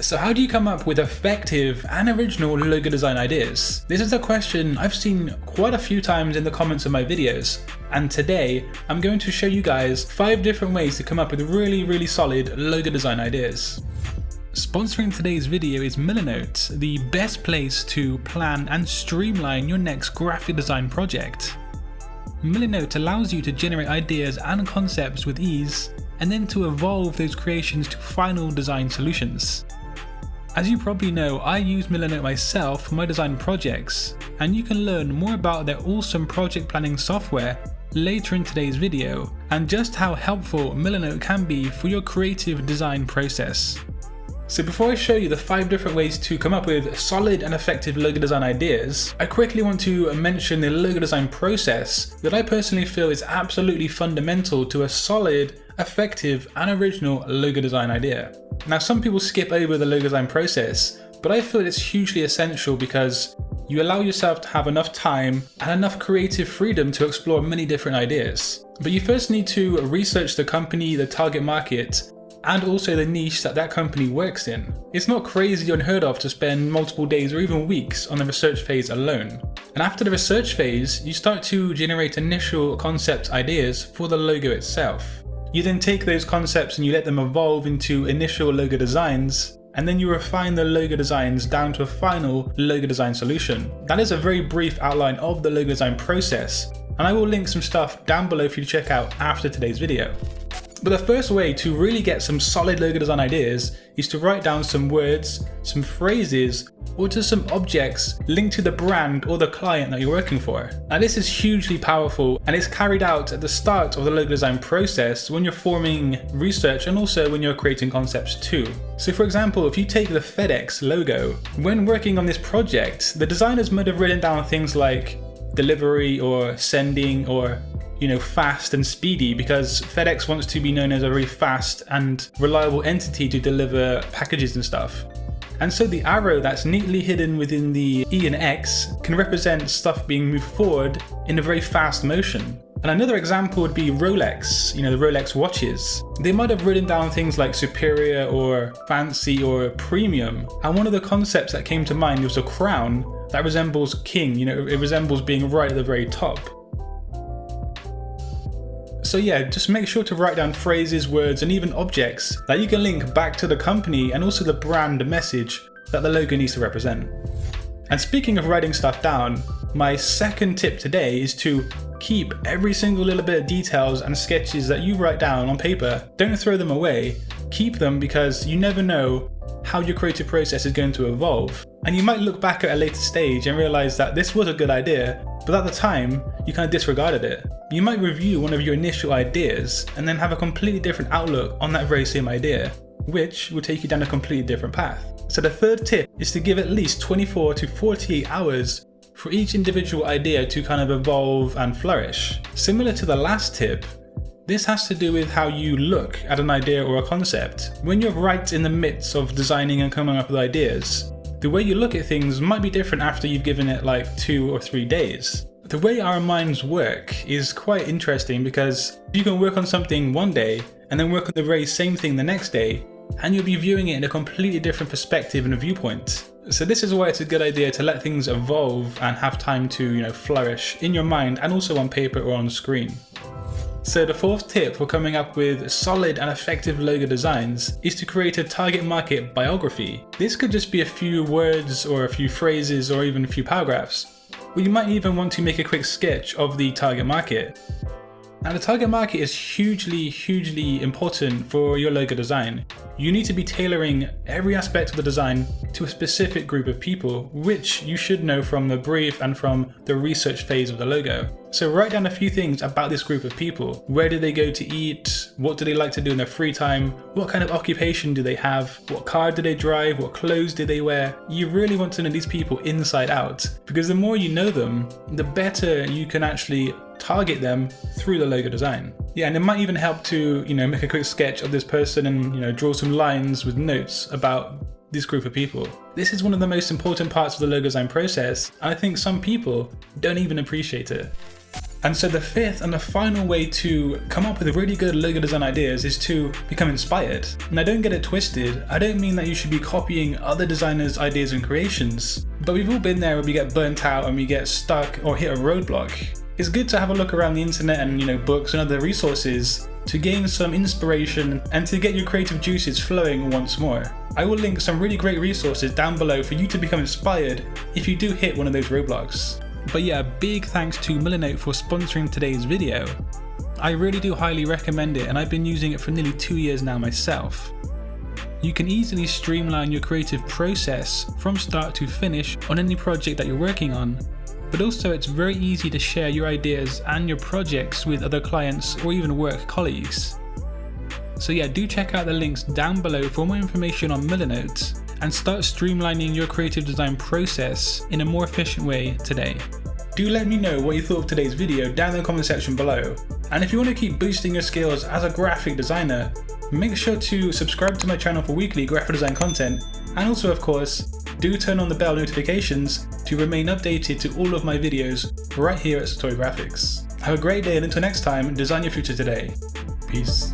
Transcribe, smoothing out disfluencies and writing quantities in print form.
So how do you come up with effective and original logo design ideas? This is a question I've seen quite a few times in the comments of my videos, and today I'm going to show you guys 5 different ways to come up with really solid logo design ideas. Sponsoring today's video is Milanote, the best place to plan and streamline your next graphic design project. Milanote allows you to generate ideas and concepts with ease, and then to evolve those creations to final design solutions. As you probably know, I use Milanote myself for my design projects, and you can learn more about their awesome project planning software later in today's video, and just how helpful Milanote can be for your creative design process. So before I show you the 5 different ways to come up with solid and effective logo design ideas, I quickly want to mention the logo design process that I personally feel is absolutely fundamental to a solid, effective and original logo design idea. Now, some people skip over the logo design process, but I feel it's hugely essential because you allow yourself to have enough time and enough creative freedom to explore many different ideas. But you first need to research the company, the target market, and also the niche that that company works in. It's not crazy or unheard of to spend multiple days or even weeks on the research phase alone. And after the research phase, you start to generate initial concept ideas for the logo itself. You then take those concepts and you let them evolve into initial logo designs, and then you refine the logo designs down to a final logo design solution. That is a very brief outline of the logo design process, and I will link some stuff down below for you to check out after today's video. But the first way to really get some solid logo design ideas is to write down some words, some phrases, or just some objects linked to the brand or the client that you're working for. Now this is hugely powerful, and it's carried out at the start of the logo design process when you're forming research and also when you're creating concepts too. So for example, if you take the FedEx logo, when working on this project, the designers might have written down things like delivery or sending or fast and speedy, because FedEx wants to be known as a very fast and reliable entity to deliver packages and stuff. And so the arrow that's neatly hidden within the E and X can represent stuff being moved forward in a very fast motion. And another example would be Rolex, the Rolex watches. They might have written down things like superior or fancy or premium. And one of the concepts that came to mind was a crown that resembles king, it resembles being right at the very top. So yeah, just make sure to write down phrases, words, and even objects that you can link back to the company and also the brand message that the logo needs to represent. And speaking of writing stuff down, my second tip today is to keep every single little bit of details and sketches that you write down on paper. Don't throw them away. Keep them, because you never know how your creative process is going to evolve. And you might look back at a later stage and realize that this was a good idea, but at the time, you kind of disregarded it. You might review one of your initial ideas and then have a completely different outlook on that very same idea, which will take you down a completely different path. So the third tip is to give at least 24 to 48 hours for each individual idea to kind of evolve and flourish. Similar to the last tip, this has to do with how you look at an idea or a concept. When you're right in the midst of designing and coming up with ideas, the way you look at things might be different after you've given it like 2 or 3 days. The way our minds work is quite interesting, because you can work on something one day and then work on the very same thing the next day, and you'll be viewing it in a completely different perspective and a viewpoint. So this is why it's a good idea to let things evolve and have time to, flourish in your mind and also on paper or on screen. So the fourth tip for coming up with solid and effective logo designs is to create a target market biography. This could just be a few words or a few phrases or even a few paragraphs. Or you might even want to make a quick sketch of the target market. Now the target market is hugely important for your logo design. You need to be tailoring every aspect of the design to a specific group of people, which you should know from the brief and from the research phase of the logo. So write down a few things about this group of people. Where do they go to eat? What do they like to do in their free time? What kind of occupation do they have? What car do they drive? What clothes do they wear? You really want to know these people inside out, because the more you know them, the better you can actually target them through the logo design. Yeah, and it might even help to, make a quick sketch of this person and, draw some lines with notes about this group of people. This is one of the most important parts of the logo design process, and I think some people don't even appreciate it. And so the fifth and the final way to come up with really good logo design ideas is to become inspired. Now don't get it twisted, I don't mean that you should be copying other designers' ideas and creations, but we've all been there where we get burnt out and we get stuck or hit a roadblock. It's good to have a look around the internet and books and other resources to gain some inspiration and to get your creative juices flowing once more. I will link some really great resources down below for you to become inspired if you do hit one of those roadblocks. But yeah, big thanks to Milanote for sponsoring today's video. I really do highly recommend it, and I've been using it for nearly 2 years now myself. You can easily streamline your creative process from start to finish on any project that you're working on, but also it's very easy to share your ideas and your projects with other clients or even work colleagues. So yeah, do check out the links down below for more information on Milanote and start streamlining your creative design process in a more efficient way today. Do let me know what you thought of today's video down in the comment section below. And if you want to keep boosting your skills as a graphic designer, make sure to subscribe to my channel for weekly graphic design content, and also of course, do turn on the bell notifications to remain updated to all of my videos right here at Satori Graphics. Have a great day, and until next time, design your future today. Peace.